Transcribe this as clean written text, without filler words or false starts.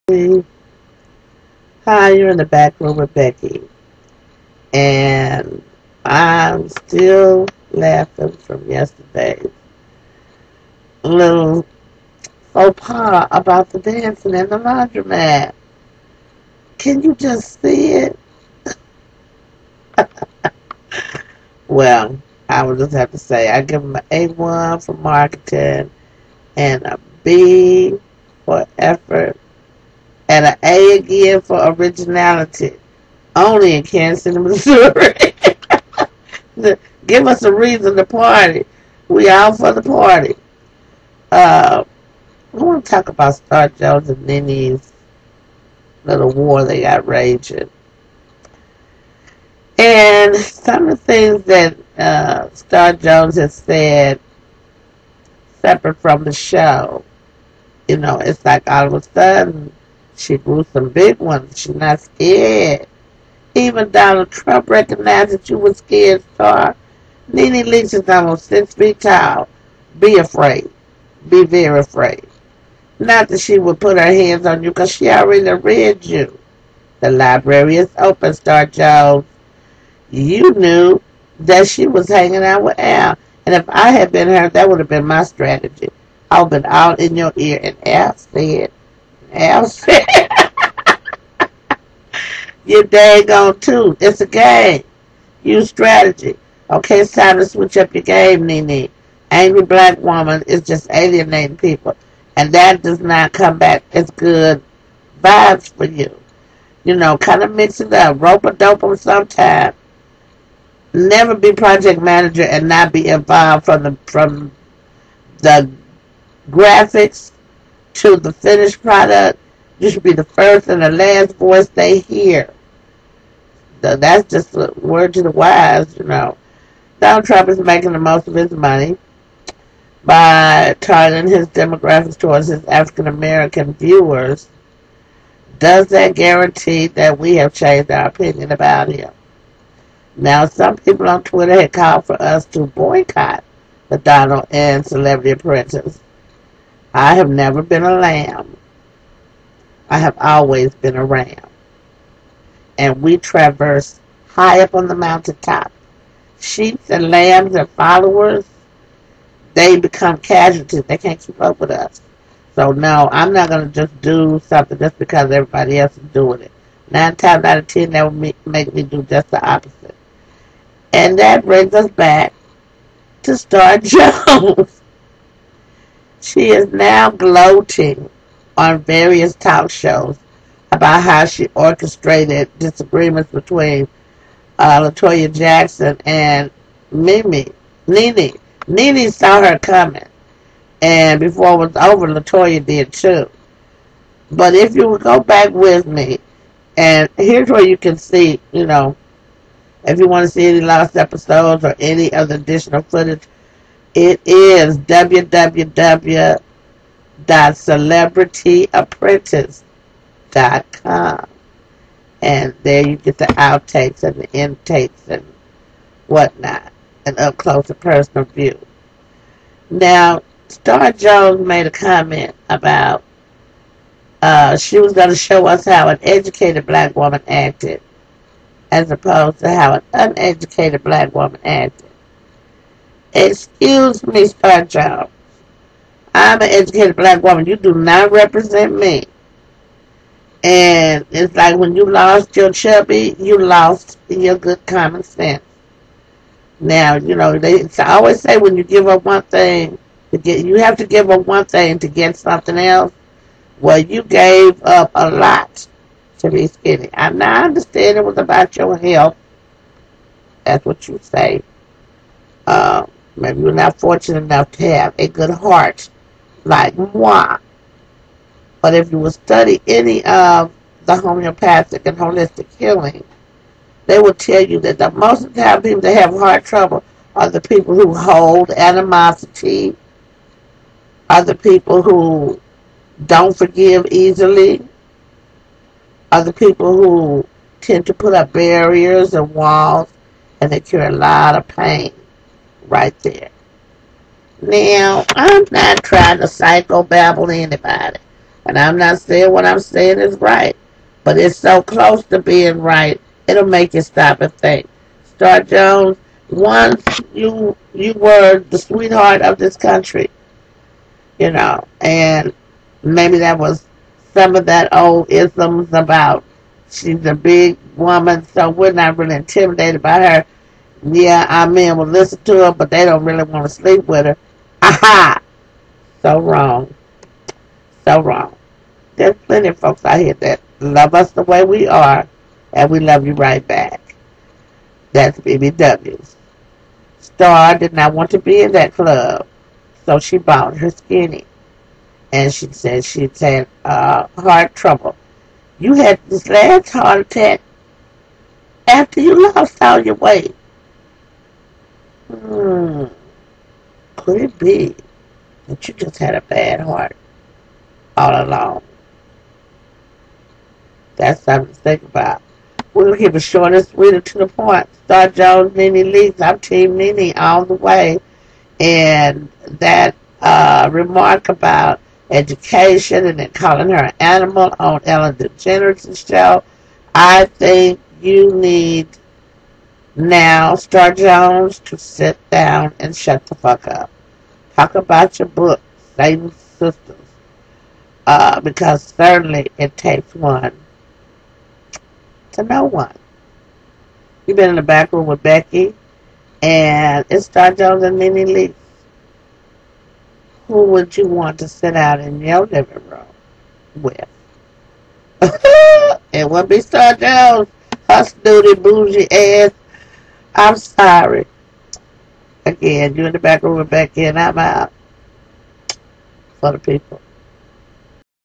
Hi, you're in the back room with Becky, and I'm still laughing from yesterday's little faux pas about the dancing in the laundromat. Can you just see it? Well, I would just have to say I give them an A1 for marketing and a B for effort and an A again for originality. Only in Kansas City, Missouri. Give us a reason to party. We out for the party. Uh, I want to talk about Starr Jones and Nene's little war they got raging. And some of the things that Starr Jones has said separate from the show, it's like all of a sudden she grew some big ones. She's not scared. Even Donald Trump recognized that you were scared, Starr. Nene Leakes is almost 6 feet tall. Be afraid. Be very afraid. Not that she would put her hands on you because she already read you. The library is open, Starr Jones. You knew that she was hanging out with Al. And if I had been her, that would have been my strategy. I would have been all in your ear. And Al said, you're daggone too. It's a game. Use strategy. Okay, it's time to switch up your game, Nene. Angry black woman is just alienating people. And that does not come back as good vibes for you. Kind of mix it up. Rope a dope them sometime. Never be project manager and not be involved from the graphics to the finished product. You should be the first and the last voice they hear. That's just a word to the wise. Donald Trump is making the most of his money by targeting his demographics towards his African American viewers. Does that guarantee that we have changed our opinion about him? Now, some people on Twitter had called for us to boycott the Donald and Celebrity Apprentice. I have never been a lamb. I have always been a ram. And we traverse high up on the mountaintop. Sheep and lambs and followers, they become casualties. They can't keep up with us. So no, I'm not going to just do something just because everybody else is doing it. 9 times out of 10, that would make me do just the opposite. And that brings us back to Starr Jones. She is now gloating on various talk shows about how she orchestrated disagreements between LaToya Jackson and Nene. Nene saw her coming. And before it was over, LaToya did too. But if you would go back with me, and here's where you can see, if you want to see any lost episodes or any other additional footage, it is www.celebrityapprentice.com. And there you get the outtakes and the intakes and whatnot, an up-close and personal view. Now, Starr Jones made a comment about she was going to show us how an educated black woman acted as opposed to how an uneducated black woman acted. Excuse me, Starr Jones. I'm an educated black woman. You do not represent me. And it's like when you lost your chubby, you lost your good common sense. Now, they always say when you give up one thing, you have to give up one thing to get something else. Well, you gave up a lot to be skinny. I now understand it was about your health. That's what you say. Maybe you're not fortunate enough to have a good heart like moi. But if you will study any of the homeopathic and holistic healing, they will tell you that the most of the time people that have heart trouble are the people who hold animosity, are the people who don't forgive easily, are the people who tend to put up barriers and walls, and they cure a lot of pain right there. Now, I'm not trying to psychobabble anybody. And I'm not saying what I'm saying is right, but it's so close to being right, it'll make you stop and think. Star Jones, once you were the sweetheart of this country, and maybe that was some of that old isms about she's a big woman, so we're not really intimidated by her. Yeah, our men will listen to her, but they don't really want to sleep with her. Aha! So wrong. So wrong. There's plenty of folks out here that love us the way we are, and we love you right back. That's BBWs. Starr did not want to be in that club, so she bought her skinny. And she said she'd had heart trouble. You had this last heart attack after you lost all your weight. Hmm. Could it be that you just had a bad heart all along? That's something to think about. We'll keep it short and sweet and to the point. Starr Jones, Nene Leakes. I'm Team Nene all the way. And that remark about education and then calling her an animal on Ellen DeGeneres' show, I think you need now, Starr Jones, to sit down and shut the fuck up. Talk about your book, Satan's Sisters, because certainly it takes one to know one. You've been in the back room with Becky, and it's Starr Jones and Nene Leakes. Who would you want to sit out in your living room with? It wouldn't be Starr Jones, her snooty, bougie ass. I'm sorry. Again, you in the back room with Becky, and I'm out for the people.